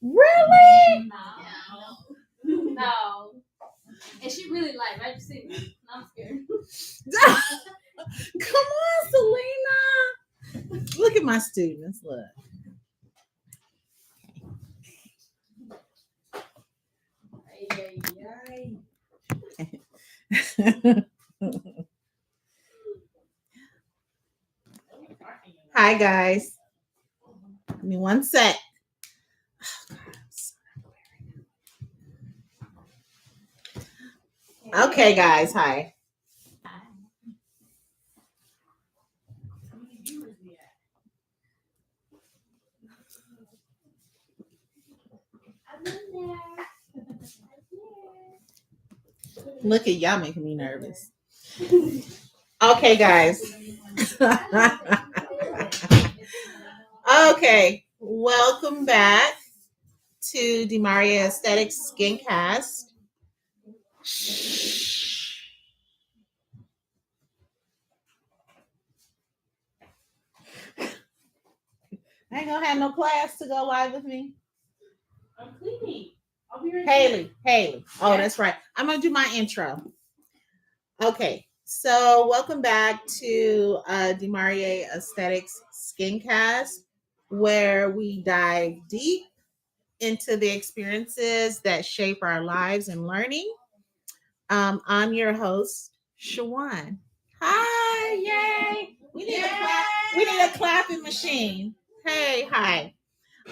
Really? No. And she really like, right? You see me? I'm scared. Come on, Selena. Look at my students. Look. Hi, guys. Give me one sec. Okay, guys. Hi. Look at y'all making me nervous. Okay, guys. Okay, welcome back to Demaria Aesthetics Skincast. I ain't gonna have no class to go live with me. I'm cleaning. I'll be right Haley. Oh, that's right. I'm gonna do my intro. Okay, so welcome back to Demaria Aesthetics Skincast, where we dive deep into the experiences that shape our lives and learning. I'm your host, Shawan. Hi, yay! We need a clap. We need a clapping machine. Hey, hi.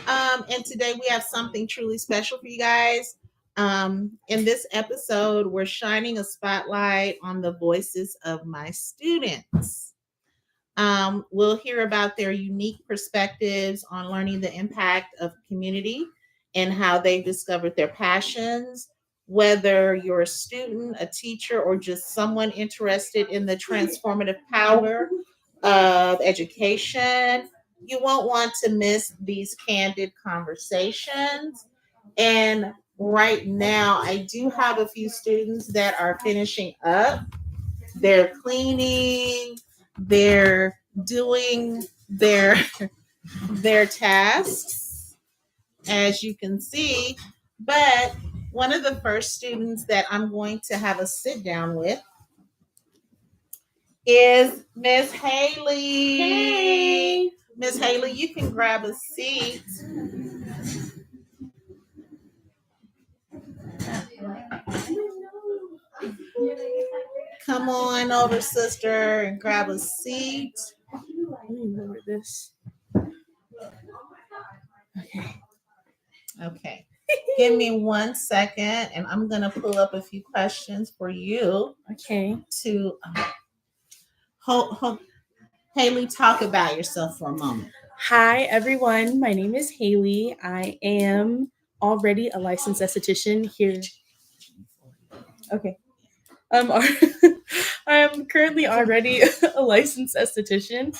And today we have something truly special for you guys. In this episode, we're shining a spotlight on the voices of my students. We'll hear about their unique perspectives on learning the impact of community and how they've discovered their passions. Whether you're a student, a teacher, or just someone interested in the transformative power of education, you won't want to miss these candid conversations. And right now, I do have a few students that are finishing up. They're cleaning, they're doing their tasks, as you can see. But one of the first students that I'm going to have a sit down with is Miss Haley. Hey. Miss Haley, you can grab a seat. Come on over, sister, and grab a seat. Let me lower this. Okay. Give me 1 second, and I'm going to pull up a few questions for you. Okay. To Haley, talk about yourself for a moment. Hi, everyone. My name is Haley. I am already a licensed esthetician here. Okay. I'm currently already a licensed esthetician,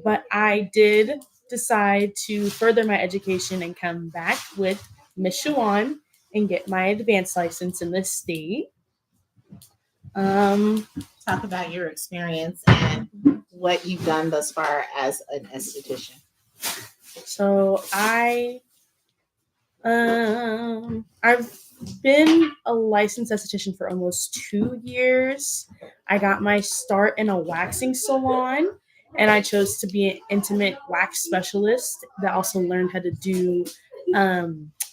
but I did decide to further my education and come back with Miss Shawan and get my advanced license in this state. Talk about your experience and what you've done thus far as an esthetician. So I've been a licensed esthetician for almost 2 years. I got my start in a waxing salon, and I chose to be an intimate wax specialist that also learned how to do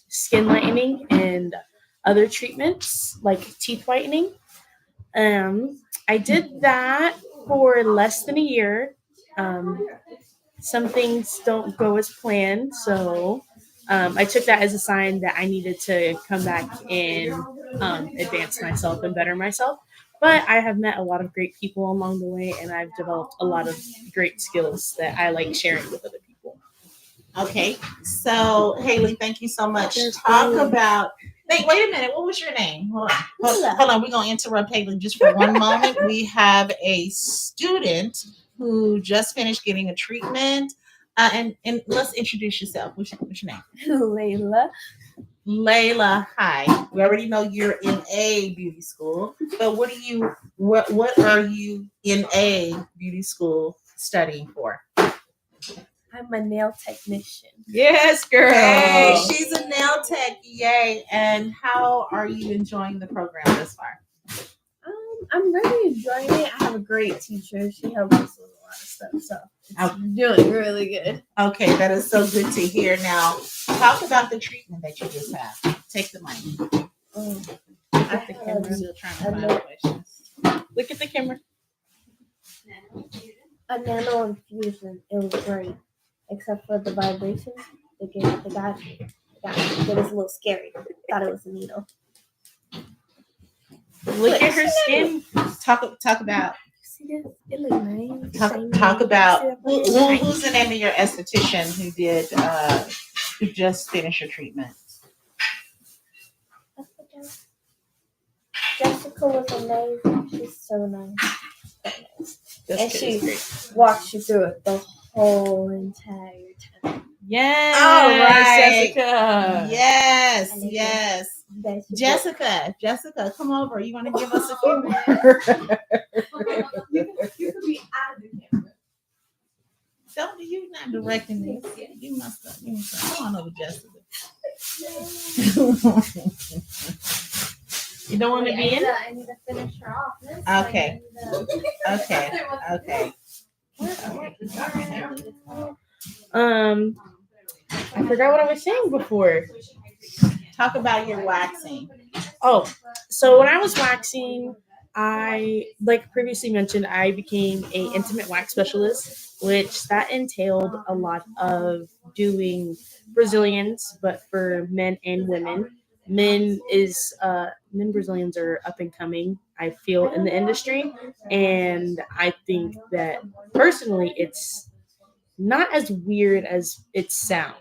skin lightening and other treatments like teeth whitening. I did that for less than a year. Some things don't go as planned, so I took that as a sign that I needed to come back and advance myself and better myself. But I have met a lot of great people along the way, and I've developed a lot of great skills that I like sharing with other people. Okay, so Haley, thank you so much. Talk about. Wait a minute. What was your name? Hold on. We're gonna interrupt Haley just for one moment. We have a student who just finished getting a treatment. And let's introduce yourself. What's your name? Layla, hi. We already know you're in a beauty school, but what are you in a beauty school studying for? I'm a nail technician. Yes, girl. Hey, she's a nail Tech, yay! And how are you enjoying the program thus far? I'm really enjoying it. I have a great teacher. She helps us with a lot of stuff, so it's doing really good. Okay, that is so good to hear. Now, talk about the treatment that you just had. Take the mic. I Look at the camera. had Still trying to find questions. Look at the camera. a nano infusion. It was great, except for the vibrations. They got me. It was a little scary. Thought it was a needle. Look at her skin. Talk about. See this? It look nice. Talk about who's the name of your esthetician who did who just finished your treatment? Jessica was amazing. She's so nice. And Jessica she is great. walked you through it the whole entire time. Yes. All right. Jessica. Yes, And yes. Jessica, come over. You want to give us a few more? You could be out of the camera. Don't you not directing this? You must have. Come on over, Jessica. You don't want to be in? I need to finish her off. Okay. Okay. I forgot what I was saying before. Talk about your waxing. Oh, so when I was waxing, I, like previously mentioned, I became a intimate wax specialist, which that entailed a lot of doing Brazilians, but for men and women. Men Brazilians are up and coming, I feel, in the industry, and I think that personally it's not as weird as it sounds.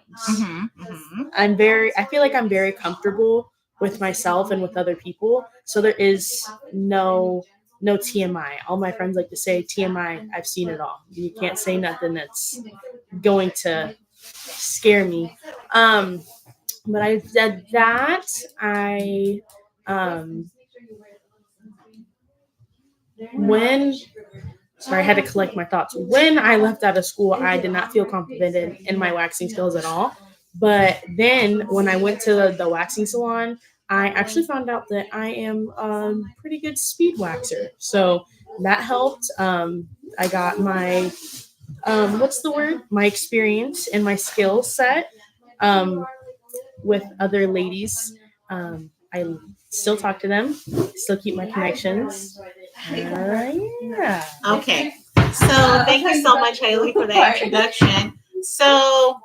I feel like I'm very comfortable with myself and with other people. So there is no TMI. All my friends like to say TMI, I've seen it all. You can't say nothing that's going to scare me. But I said that I I had to collect my thoughts. When I left out of school, I did not feel confident in my waxing skills at all. But then when I went to the waxing salon, I actually found out that I am a pretty good speed waxer. So that helped. I got my, my experience and my skill set with other ladies. I still talk to them, still keep my connections. Yeah. Okay. So thank you so much, Haley, for that introduction. So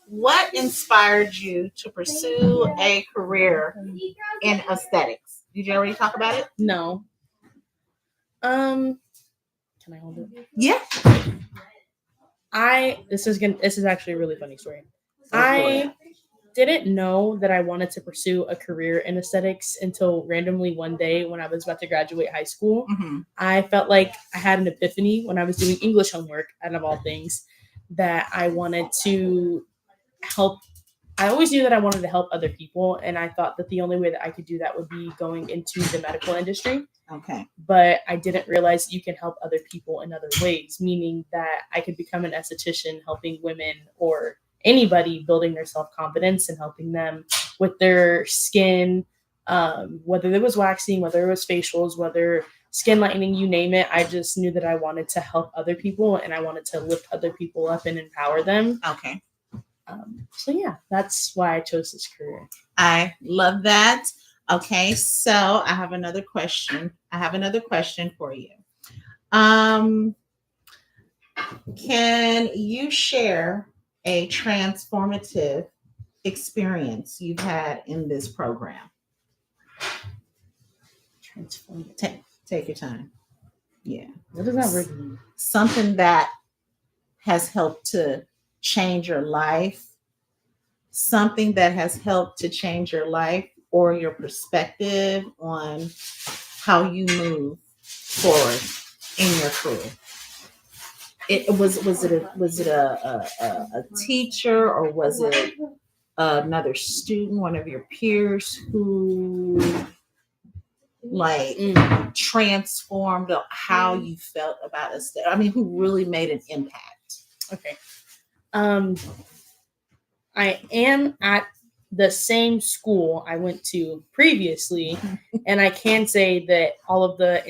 what inspired you to pursue a career in aesthetics? Did you already talk about it? No. Can I hold it? Yeah. This is actually a really funny story. I didn't know that I wanted to pursue a career in aesthetics until randomly one day when I was about to graduate high school. Mm-hmm. I felt like I had an epiphany when I was doing English homework, out of all things, that I wanted to help. I always knew that I wanted to help other people, and I thought that the only way that I could do that would be going into the medical industry. Okay. But I didn't realize you can help other people in other ways, meaning that I could become an esthetician helping women or anybody building their self-confidence and helping them with their skin, whether it was waxing, whether it was facials, whether skin lightening, you name it. I just knew that I wanted to help other people and I wanted to lift other people up and empower them. Okay. So yeah, that's why I chose this career. I love that. Okay, so I have another question. For you. Can you share a transformative experience you've had in this program? Transformative. Take your time. Yeah. What does that word mean? Something that has helped to change your life. Something that has helped to change your life or your perspective on how you move forward in your career. Was it a teacher, or was it another student, one of your peers who transformed how you felt about aesthetic? I mean, who really made an impact? Okay. I am at the same school I went to previously, and I can say that all of the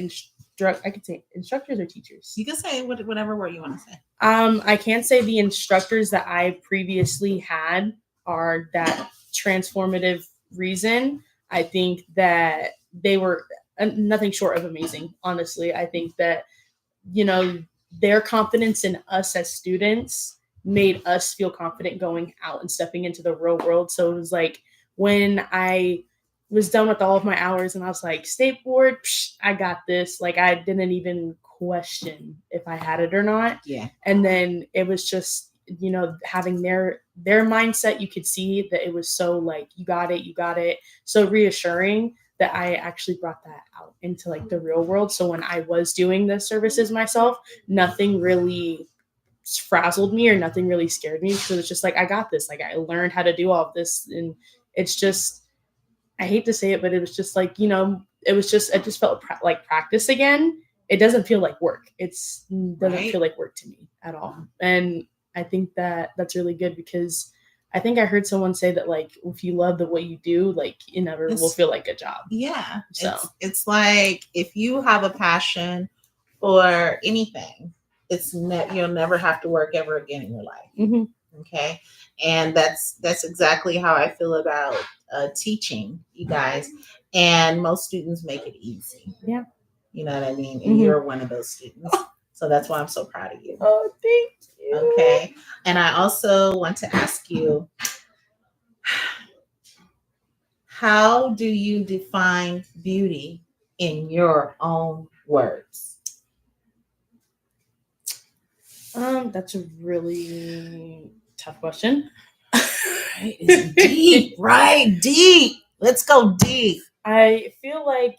I could say instructors or teachers. You can say whatever word you want to say. I can't say the instructors that I previously had are that transformative reason. I think that they were nothing short of amazing. Honestly, I think that their confidence in us as students made us feel confident going out and stepping into the real world. So it was like when I was done with all of my hours and I was like, state board, I got this. Like I didn't even question if I had it or not. Yeah. And then it was just, having their mindset, you could see that it was so like, you got it. So reassuring that I actually brought that out into like the real world. So when I was doing the services myself, nothing really frazzled me or nothing really scared me because it's just like, I got this. Like I learned how to do all of this. And it's just, I hate to say it, but it was just like, it just felt like practice again. It doesn't feel like work. It doesn't feel like work to me at all. And I think that that's really good because I think I heard someone say that like if you love what you do, like it never will feel like a job. Yeah. So it's like if you have a passion for anything, you'll never have to work ever again in your life. Mm-hmm. Okay. And that's exactly how I feel about teaching, you guys. And most students make it easy. Yeah. You know what I mean? And you're one of those students. So that's why I'm so proud of you. Oh, thank you. Okay. And I also want to ask you, how do you define beauty in your own words? That's a really tough question. It's deep, right? Deep. Let's go deep. I feel like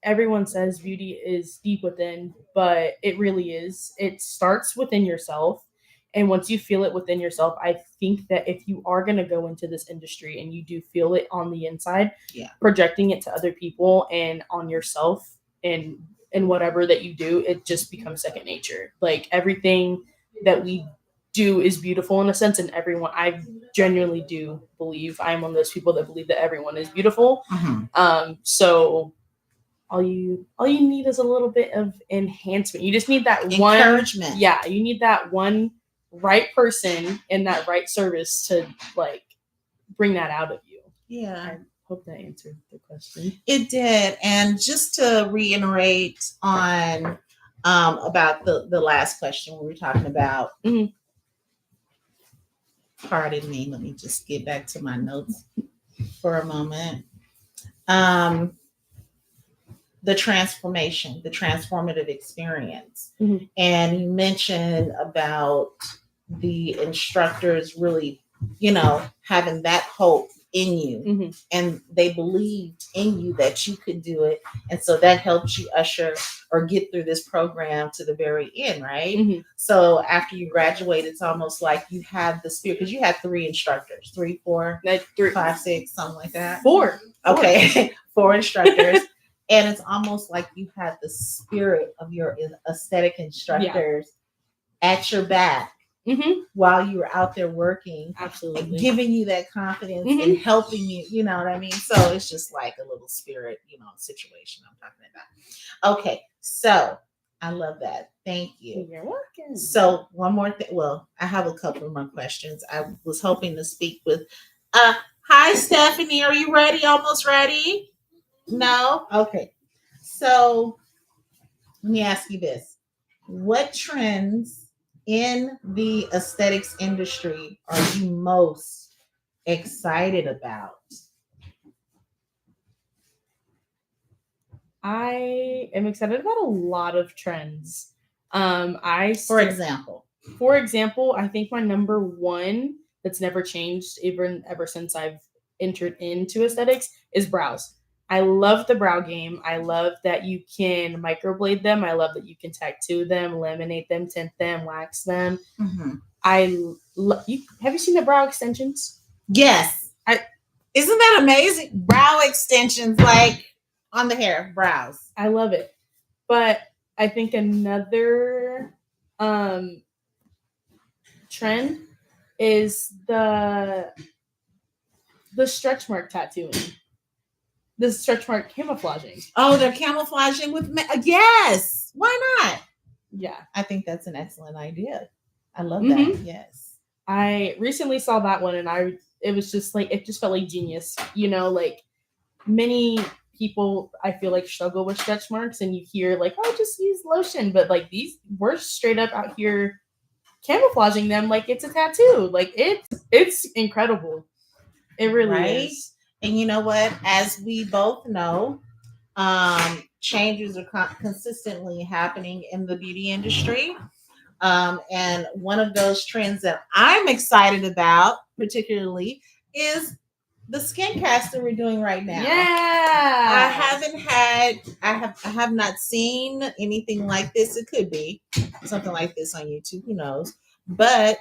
everyone says beauty is deep within, but it really is. It starts within yourself. And once you feel it within yourself, I think that if you are going to go into this industry and you do feel it on the inside, projecting it to other people and on yourself and whatever that you do, it just becomes second nature. Like everything that we do is beautiful in a sense, and I genuinely do believe I'm one of those people that believe that everyone is beautiful. Mm-hmm. So all you need is a little bit of enhancement. You just need that encouragement. Yeah, you need that one right person in that right service to like bring that out of you. Yeah. I hope that answered the question. It did. And just to reiterate on about the last question we were talking about. Mm-hmm. Pardon me. Let me just get back to my notes for a moment. The transformation, the transformative experience. Mm-hmm. And you mentioned about the instructors really, having that hope in you. Mm-hmm. And they believed in you that you could do it. And so that helped you usher or get through this program to the very end, right? Mm-hmm. So after you graduate, it's almost like you have the spirit, because you had 3 instructors, 3, 4, 5, 6, something like that. 4. Okay. 4 instructors. And it's almost like you had the spirit of your aesthetic instructors at your back while you were out there working. Absolutely. And giving you that confidence and helping you, you know what I mean? So it's just like a little spirit, situation I'm talking about. Okay. So I love that. Thank you. You're welcome. So one more thing. Well, I have a couple of more questions. I was hoping to speak with, hi, Stephanie. Are you ready? Almost ready? No? Okay. So let me ask you this. What trends in the aesthetics industry are you most excited about? I am excited about a lot of trends. For example, I think my number one that's never changed even ever since I've entered into aesthetics is brows. I love the brow game. I love that you can microblade them. I love that you can tattoo them, laminate them, tint them, wax them. Mm-hmm. Have you seen the brow extensions? Yes. Isn't that amazing? Brow extensions, like on the hair, brows. I love it. But I think another trend is the The stretch mark tattooing. The stretch mark camouflaging. Oh, they're camouflaging with yes. Why not? Yeah. I think that's an excellent idea. I love that. Yes. I recently saw that one, and it was just like, it just felt like genius. You know, like many people I feel like struggle with stretch marks, and you hear like, oh, just use lotion, but like we're straight up out here camouflaging them like it's a tattoo. Like it's incredible. It really is. And you know what? As we both know, changes are consistently happening in the beauty industry. And one of those trends that I'm excited about, particularly, is the skin cast that we're doing right now. Yeah. I have not seen anything like this. It could be something like this on YouTube, who knows? But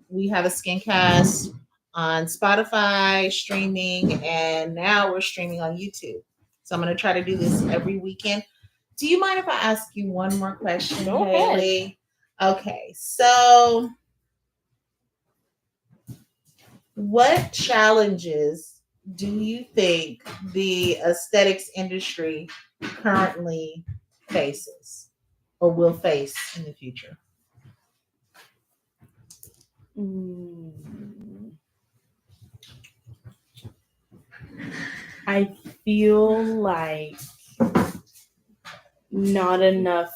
we have a skin cast on Spotify streaming, and now we're streaming on YouTube. So I'm going to try to do this every weekend. Do you mind if I ask you one more question, Go Haley? Ahead. Okay, so what challenges do you think the aesthetics industry currently faces or will face in the future? I feel like not enough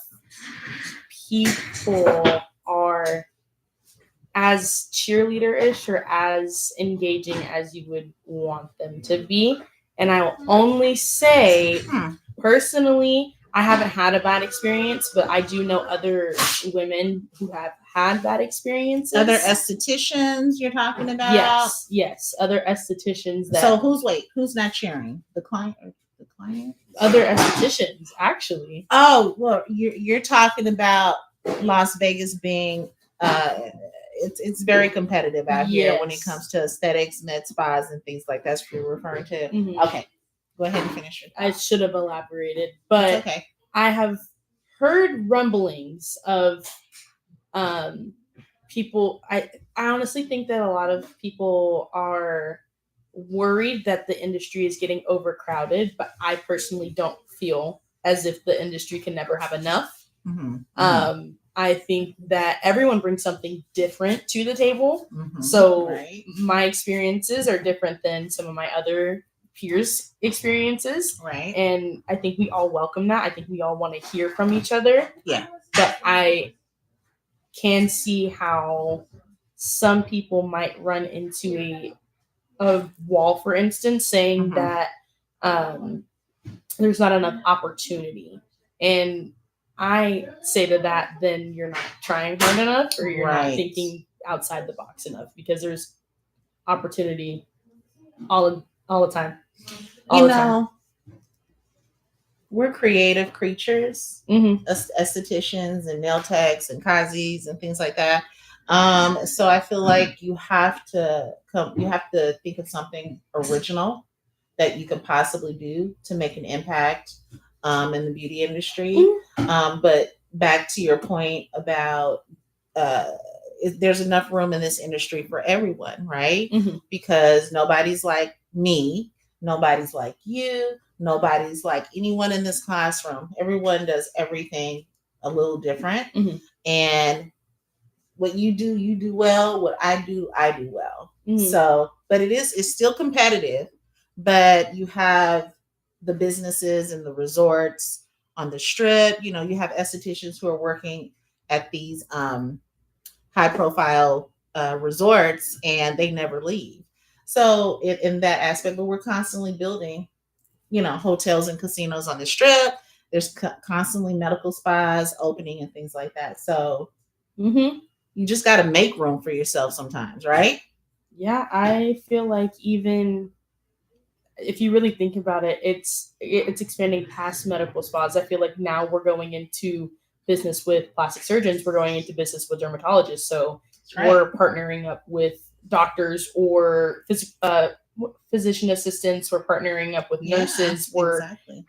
people are as cheerleader-ish or as engaging as you would want them to be. And I will only say, personally, I haven't had a bad experience, but I do know other women who have had bad experiences. Other estheticians you're talking about? Yes. Other estheticians that. So who's not cheering? The client or the client? Other estheticians, actually. Oh, well, you're talking about Las Vegas being it's very competitive out here when it comes to aesthetics, med spas, and things like that's what you're referring to. Mm-hmm. Okay. Go ahead and finish your thought. I should have elaborated, but okay. I have heard rumblings of people. I honestly think that a lot of people are worried that the industry is getting overcrowded, but I personally don't feel as if the industry can never have enough. Mm-hmm. I think that everyone brings something different to the table. Mm-hmm. So my experiences are different than some of my other peers' experiences. Right. And I think we all welcome that. I think we all want to hear from each other. Yeah. But I can see how some people might run into a wall, for instance, saying that there's not enough opportunity. And I say to that, then you're not trying hard enough, or you're not thinking outside the box enough, because there's opportunity all the time. We're creative creatures, estheticians and nail techs and kazis and things like that. So I feel like you have to think of something original that you could possibly do to make an impact in the beauty industry. But back to your point about there's enough room in this industry for everyone, right? Mm-hmm. Because nobody's like me, nobody's like you, nobody's like anyone in this classroom. Everyone does everything a little different. Mm-hmm. And what you do well. What I do well. Mm-hmm. So, but it's still competitive, but you have the businesses and the resorts on the strip. You have estheticians who are working at these high profile resorts, and they never leave. So in that aspect, but we're constantly building, hotels and casinos on the strip. There's constantly medical spas opening and things like that. So you just got to make room for yourself sometimes, right? Yeah, I feel like even if you really think about it, it's expanding past medical spas. I feel like now we're going into business with plastic surgeons. We're going into business with dermatologists. So we're partnering up with doctors or physician assistants. We're partnering up with nurses. Exactly.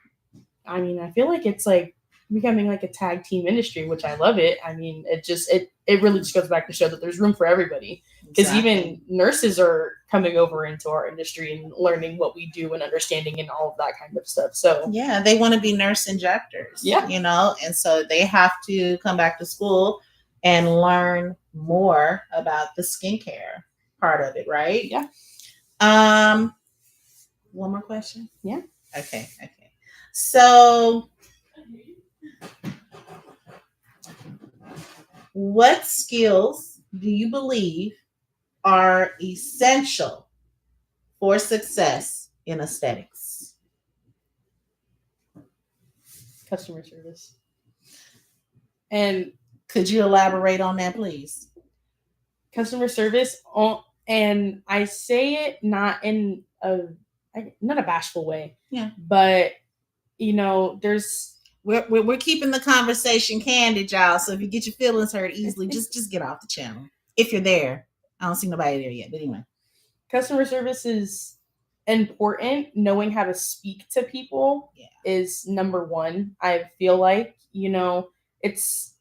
I mean, I feel like it's like becoming like a tag team industry, which I love it. I mean, it really just goes back to show that there's room for everybody. Because even nurses are coming over into our industry and learning what we do and understanding and all of that kind of stuff. So yeah, they want to be nurse injectors. Yeah. You know, and so they have to come back to school and learn more about the skincare part of it, right? Yeah. One more question? Yeah. Okay. So what skills do you believe are essential for success in aesthetics? customer service. And Could you elaborate on that, please? customer service, and I say it not in not a bashful way. Yeah. But there's We're keeping the conversation candid, y'all. So if you get your feelings hurt easily, just get off the channel. If you're there, I don't see nobody there yet. But anyway, customer service is important. Knowing how to speak to people is number one. I feel like it's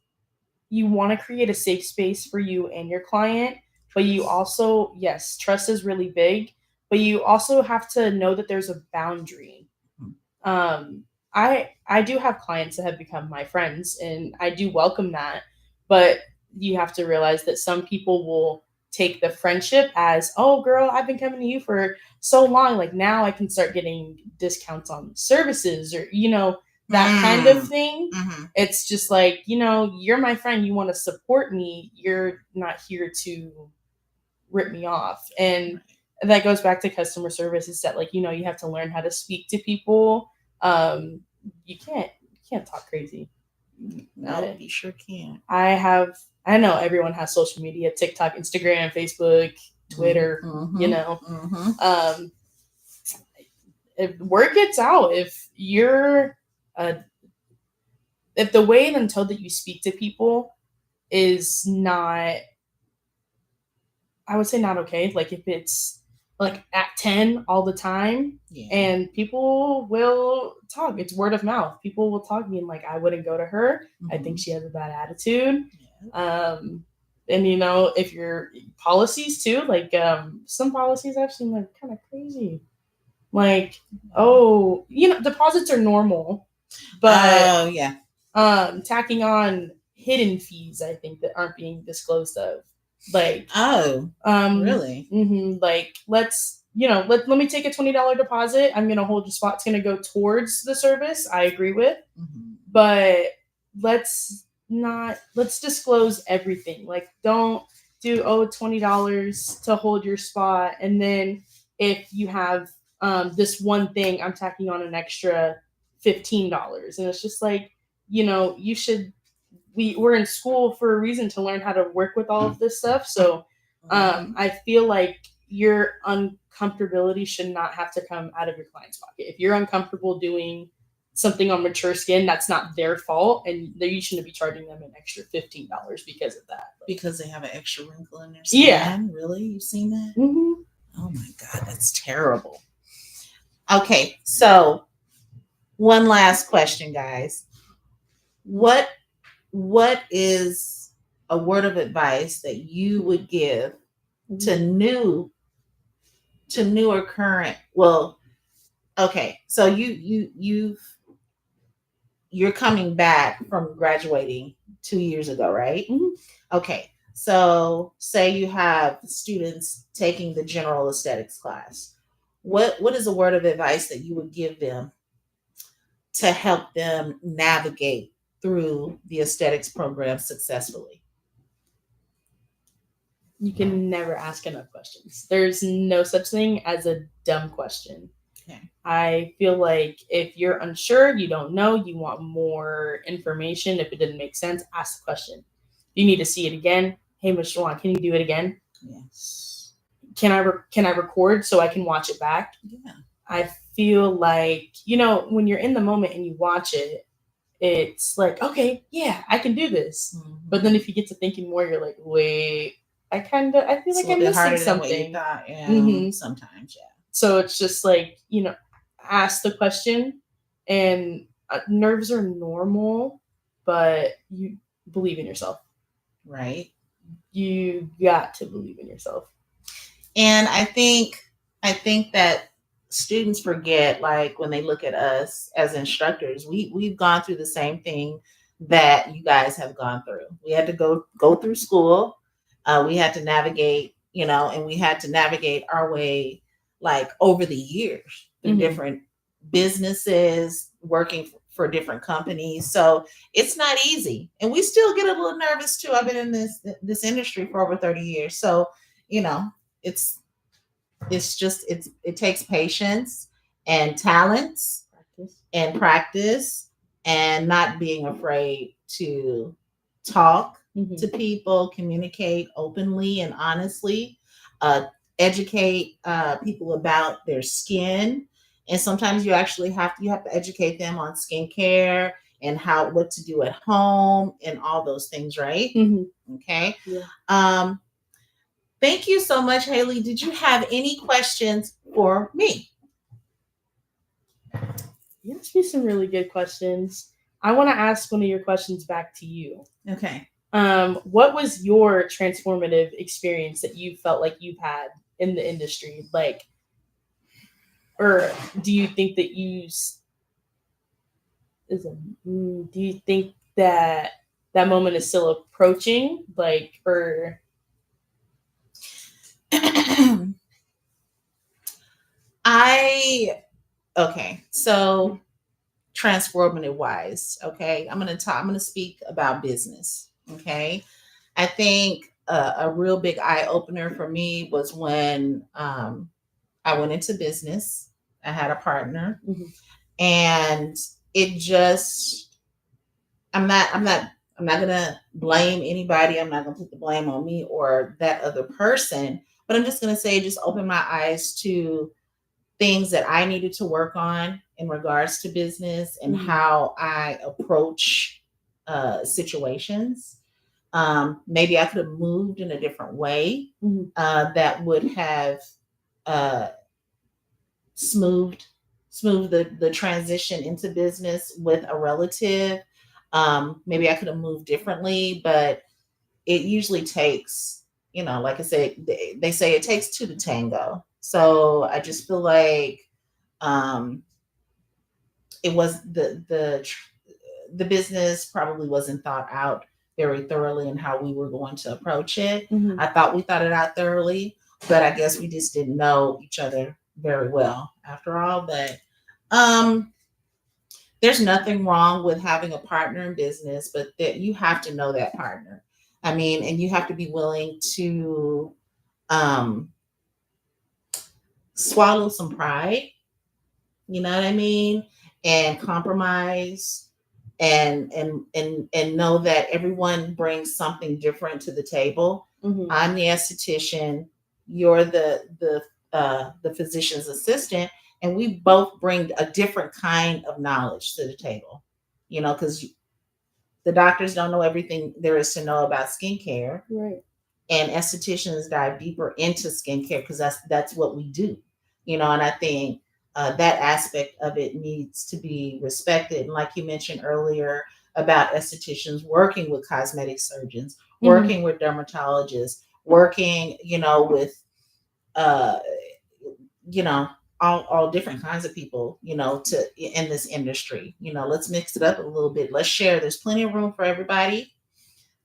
you want to create a safe space for you and your client, but you also, yes, trust is really big, but you also have to know that there's a boundary. I do have clients that have become my friends, and I do welcome that, but you have to realize that some people will take the friendship as, oh girl, I've been coming to you for so long, like now I can start getting discounts on services, or that kind of thing. It's just like, you're my friend, you want to support me, you're not here to rip me off. And that goes back to customer service, is that, like, you have to learn how to speak to people. You can't talk crazy. No, you sure can. I know everyone has social media: TikTok, Instagram, Facebook, Twitter. If word gets out, if you're if the way and tone that you speak to people is not, I would say, not okay. Like if it's like at 10 all the time, and people will talk. It's word of mouth. People will talk being like, I wouldn't go to her. I think she has a bad attitude. And if your policies too, like some policies I've seen like kind of crazy. Like, deposits are normal, but tacking on hidden fees, I think, that aren't being disclosed of. Like, really? Like, let me take a $20 deposit. I'm gonna hold your spot. It's gonna go towards the service. I agree with, but let's disclose everything. Like, don't do $20 to hold your spot, and then if you have this one thing, I'm tacking on an extra $15, and it's just like, you should. We're in school for a reason, to learn how to work with all of this stuff. So I feel like your uncomfortability should not have to come out of your client's pocket. If you're uncomfortable doing something on mature skin, that's not their fault, and you shouldn't be charging them an extra $15 because of that. Because they have an extra wrinkle in their skin? Yeah. Really? You've seen that? Mm-hmm. Oh my God, that's terrible. Okay, so one last question, guys. What is a word of advice that you would give to new or current? Well, okay, so you're coming back from graduating 2 years ago, right? Okay, so say you have students taking the general aesthetics class. What is a word of advice that you would give them to help them navigate through the aesthetics program successfully? You can never ask enough questions. There's no such thing as a dumb question. Okay. I feel like if you're unsure, you don't know, you want more information, if it didn't make sense, ask the question. You need to see it again. Hey, Mr. Juan, can you do it again? Yes. Can I record so I can watch it back? Yeah. I feel like, when you're in the moment and you watch it, it's like, okay, yeah, I can do this. But then if you get to thinking more, you're like, wait, I feel like I'm missing something. Sometimes, yeah. So it's just like, ask the question, and nerves are normal, but you believe in yourself. Right. you got to believe in yourself. And I think that students forget, like when they look at us as instructors, we've gone through the same thing that you guys have gone through. We had to go through school. We had to navigate, and we had to navigate our way like over the years through different businesses, working for different companies. So it's not easy, and we still get a little nervous too. I've been in this industry for over 30 years, so it's it takes patience and talents and practice and not being afraid to talk to people, communicate openly and honestly, educate people about their skin. And sometimes you actually have to educate them on skincare and what to do at home and all those things, right? Okay. Yeah. Thank you so much, Haley. Did you have any questions for me? You asked me some really good questions. I want to ask one of your questions back to you. Okay. What was your transformative experience that you felt like you've had in the industry? Like, or do you think that do you think that that moment is still approaching? Like, or Okay, so transformative wise, okay, I'm gonna speak about business. Okay, I think a real big eye opener for me was when I went into business. I had a partner, and it just I'm not gonna blame anybody. I'm not gonna put the blame on me or that other person, but I'm just gonna say it just opened my eyes to things that I needed to work on in regards to business and how I approach situations. Maybe I could have moved in a different way that would have smoothed the transition into business with a relative. Maybe I could have moved differently, but it usually takes, like I said, they say it takes two to tango. So I just feel like it was the business probably wasn't thought out very thoroughly in how we were going to approach it. I thought we thought it out thoroughly, but I guess we just didn't know each other very well after all. But there's nothing wrong with having a partner in business, but that you have to know that partner. I mean, and you have to be willing to swallow some pride, you know what I mean, and compromise and know that everyone brings something different to the table. I'm the esthetician, you're the physician's assistant, and we both bring a different kind of knowledge to the table, because the doctors don't know everything there is to know about skincare, right? And estheticians dive deeper into skincare because that's what we do, and I think that aspect of it needs to be respected. And like you mentioned earlier about estheticians working with cosmetic surgeons, working with dermatologists, working, with, all different kinds of people, to in this industry. Let's mix it up a little bit. Let's share. There's plenty of room for everybody.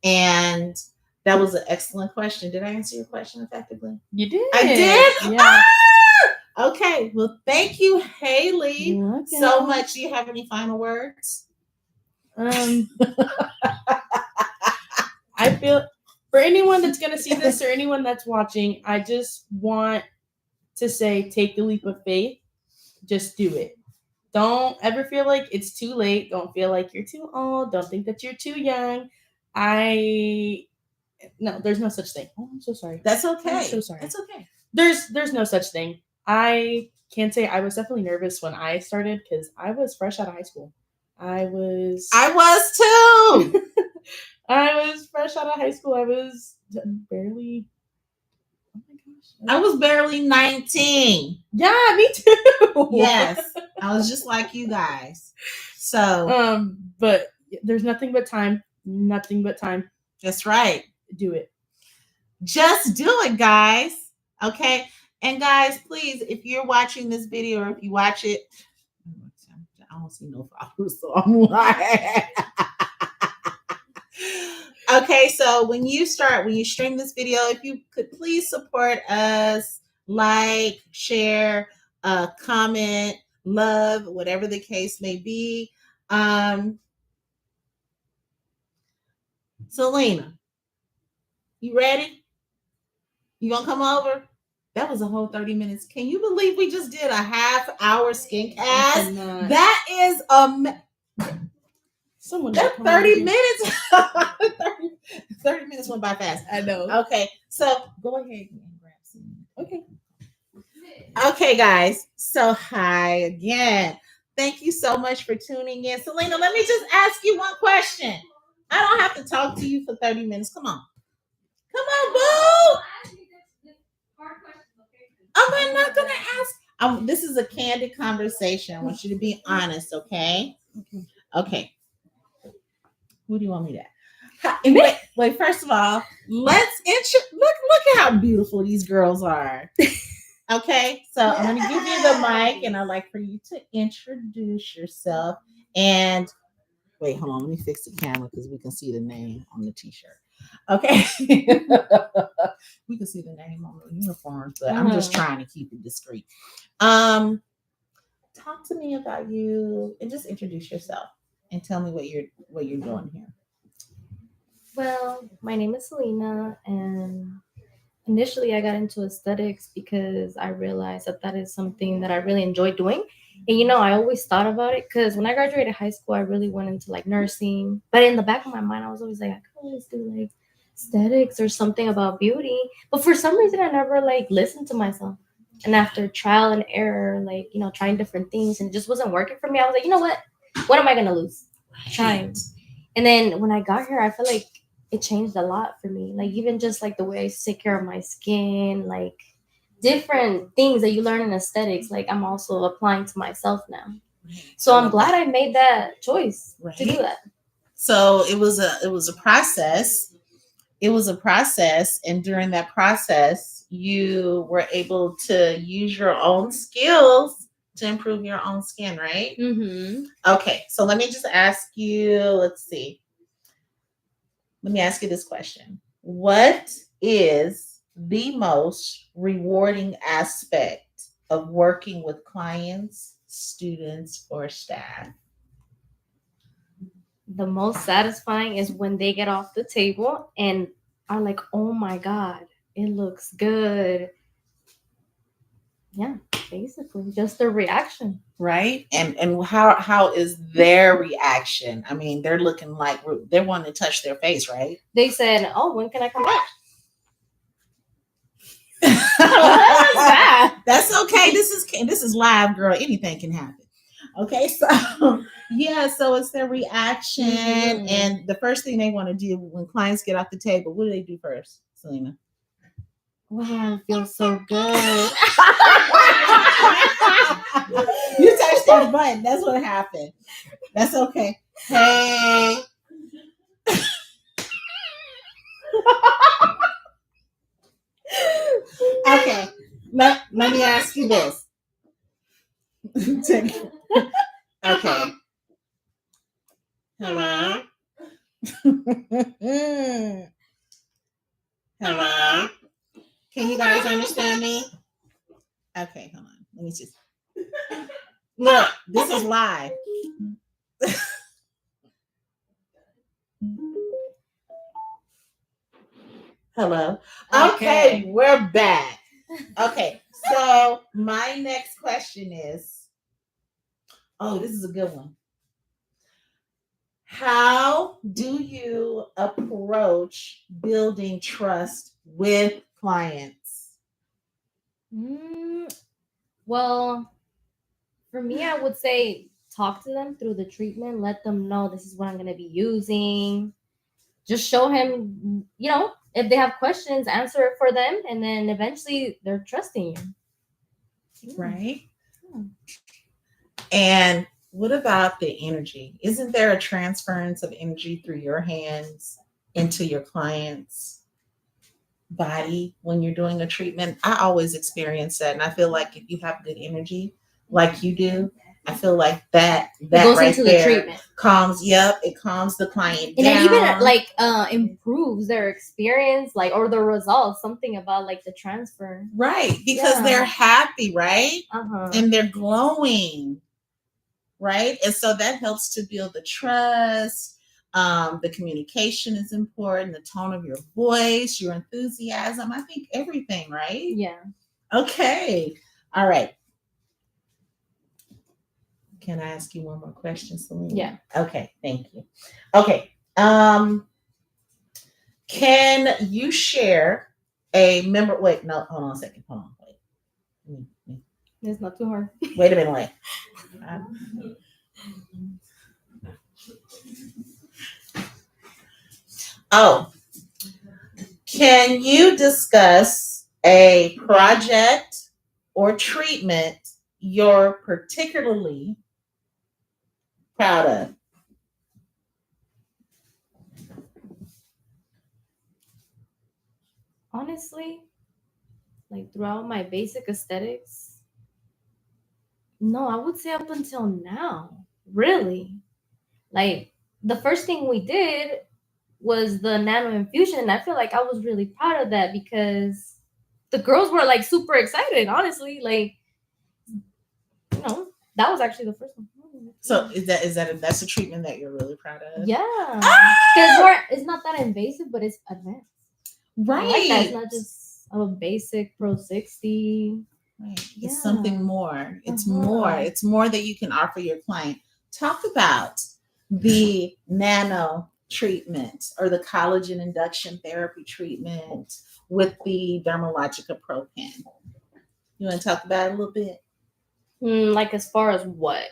And that was an excellent question. Did I answer your question effectively? You did. I did? Yeah. Okay. Well, thank you, Haley, so much. Do you have any final words? I feel for anyone that's going to see this or anyone that's watching, I just want to say, take the leap of faith. Just do it. Don't ever feel like it's too late. Don't feel like you're too old. Don't think that you're too young. No, there's no such thing. Oh, I'm so sorry. That's okay. I'm so sorry. That's okay. There's no such thing. I can say I was definitely nervous when I started because I was fresh out of high school. I was too. I was fresh out of high school. I was barely. Oh my gosh. I was barely 19. Yeah, me too. Yes, I was just like you guys. So, but there's nothing but time. Nothing but time. That's right. Do it. Just do it, guys. Okay. And guys, please, if you're watching this video or if you watch it, I don't see no followers, so I'm like, okay, so when you stream this video, if you could please support us, like, share, comment, love, whatever the case may be. Selena, you ready? You gonna come over? That was a whole 30 minutes. Can you believe we just did a half-hour skin cast? That is Someone that 30 minutes. 30 minutes went by fast. I know. Okay, so go ahead and grab some. Okay. Okay, guys. So hi again. Thank you so much for tuning in. Selena, let me just ask you one question. I don't have to talk to you for 30 minutes. Come on. Come on, boo. I'm not gonna ask. This is a candid conversation. I want you to be honest, okay? Okay. What do you want me to? Wait. First of all, let's look at how beautiful these girls are. Okay, so I'm gonna give you the mic, and I'd like for you to introduce yourself. And wait, hold on, let me fix the camera because we can see the name on the t-shirt. Okay, we can see the name on the uniforms, but I'm just trying to keep it discreet. Talk to me about you, and just introduce yourself, and tell me what you're doing here. Well, my name is Selena, and initially I got into aesthetics because I realized that is something that I really enjoy doing. And I always thought about it because when I graduated high school, I really went into like nursing. But in the back of my mind, I was always like, I could always do like aesthetics or something about beauty. But for some reason, I never like listened to myself. And after trial and error, like, trying different things and it just wasn't working for me, I was like, you know what? What am I going to lose? Trying. And then when I got here, I feel like it changed a lot for me. Like even just like the way I take care of my skin, like different things that you learn in aesthetics, like I'm also applying to myself now. So I'm glad I made that choice to do that. So it was a process. It was a process, and during that process, you were able to use your own skills to improve your own skin, right? Mm-hmm. Okay, so let me just ask you. Let's see. Let me ask you this question. What is the most rewarding aspect of working with clients, students, or staff? The most satisfying is when they get off the table and are like, oh my God, it looks good. Yeah, basically just their reaction. Right? And how is their reaction? I mean, they're looking like they're wanting to touch their face, right? They said, oh, when can I come back? What was that? That's okay. This is live, girl. Anything can happen. Okay, so yeah, so it's their reaction, and the first thing they want to do when clients get off the table, what do they do first, Selena? Wow, it feels so good. You touched their button. That's what happened. That's okay. Hey. Okay. Let me ask you this. Okay. Hello. Hello. Can you guys understand me? Okay, hold on. Let me just look. This is live. Hello. Okay, we're back. Okay, so my next question is, this is a good one. How do you approach building trust with clients? Well, for me, I would say talk to them through the treatment. Let them know this is what I'm going to be using. Just show him, if they have questions, answer it for them. And then eventually they're trusting you. Right. Yeah. And what about the energy? Isn't there a transference of energy through your hands into your clients? body when you're doing a treatment. I always experience that. And I feel like if you have good energy like you do, I feel like that It that goes right into the there treatment. calms, yep, it calms the client And it even down. like improves their experience, like, or the results. Something about like the transfer. Right, because Yeah. they're happy, right? Uh-huh. And they're glowing, right? And so that helps to build the trust. The communication is important, the tone of your voice, your enthusiasm. I think everything, right? Yeah. Okay. All right. Can I ask you one more question, Selena? Yeah. Okay, thank you. Okay. Can you share a member? Wait, no, hold on a second. Hold on. Wait. It's not too hard. Wait a minute. Wait. Oh, can you discuss a project or treatment you're particularly proud of? Honestly, like throughout my basic aesthetics, no, I would say up until now, really. Like the first thing we did was the nano infusion, and I feel like I was really proud of that because the girls were like super excited. Honestly, like that was actually the first one. So that's a treatment that you're really proud of? Yeah, Ah! because it's not that invasive, but it's advanced. Right. I like that. It's not just a basic Pro 60. Right. Yeah. It's something more. It's more. It's more that you can offer your client. Talk about the nano treatment or the collagen induction therapy treatment with the Dermalogica Pro Pen. You want to talk about it a little bit? Like as far as what?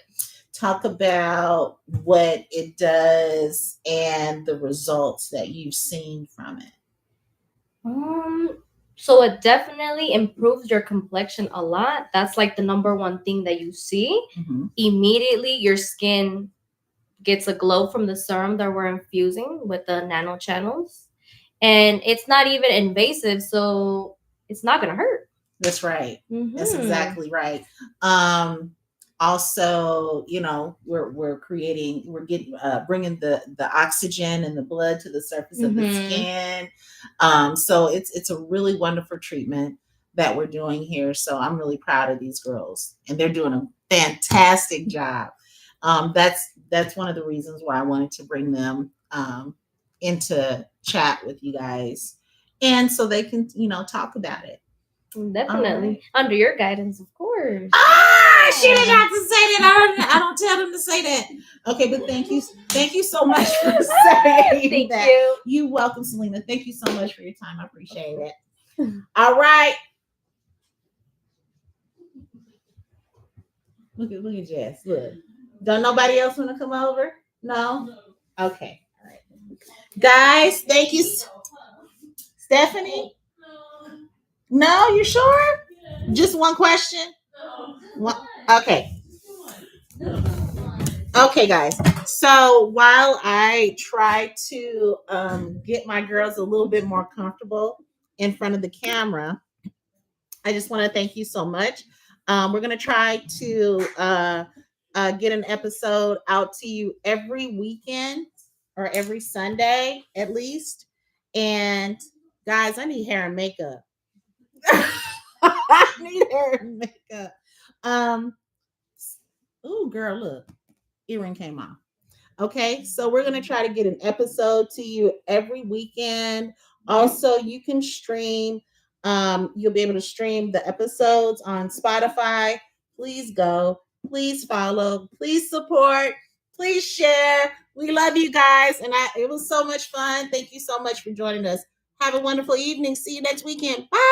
Talk about what it does and the results that you've seen from it. So it definitely improves your complexion a lot. That's like the number one thing that you see. Mm-hmm. Immediately your skin gets a glow from the serum that we're infusing with the nano channels. And it's not even invasive, so it's not gonna hurt. That's right. Mm-hmm. That's exactly right. Also, we're getting bringing the oxygen and the blood to the surface of the skin. So it's a really wonderful treatment that we're doing here. So I'm really proud of these girls, and they're doing a fantastic job. That's one of the reasons why I wanted to bring them into chat with you guys, and so they can talk about it. Definitely. Right. Under your guidance, of course. She didn't have to say that. I don't tell them to say that. Okay, but thank you so much for saying thank that. You. You're welcome, Selena. Thank you so much for your time. I appreciate it. All right. Look at Jess. Look. Don't nobody else want to come over? No? Okay. All right. Guys, thank you. Stephanie? No, you sure? Just one question? Okay. Okay, guys. So while I try to get my girls a little bit more comfortable in front of the camera, I just want to thank you so much. We're going to try to get an episode out to you every weekend or every Sunday at least. And guys, I need hair and makeup. I need hair and makeup. Oh, girl, look, earring came off. Okay, so we're going to try to get an episode to you every weekend. Also, you can stream. You'll be able to stream the episodes on Spotify. Please go. Please follow. Please support. Please share. We love you guys. And it was so much fun. Thank you so much for joining us. Have a wonderful evening. See you next weekend. Bye.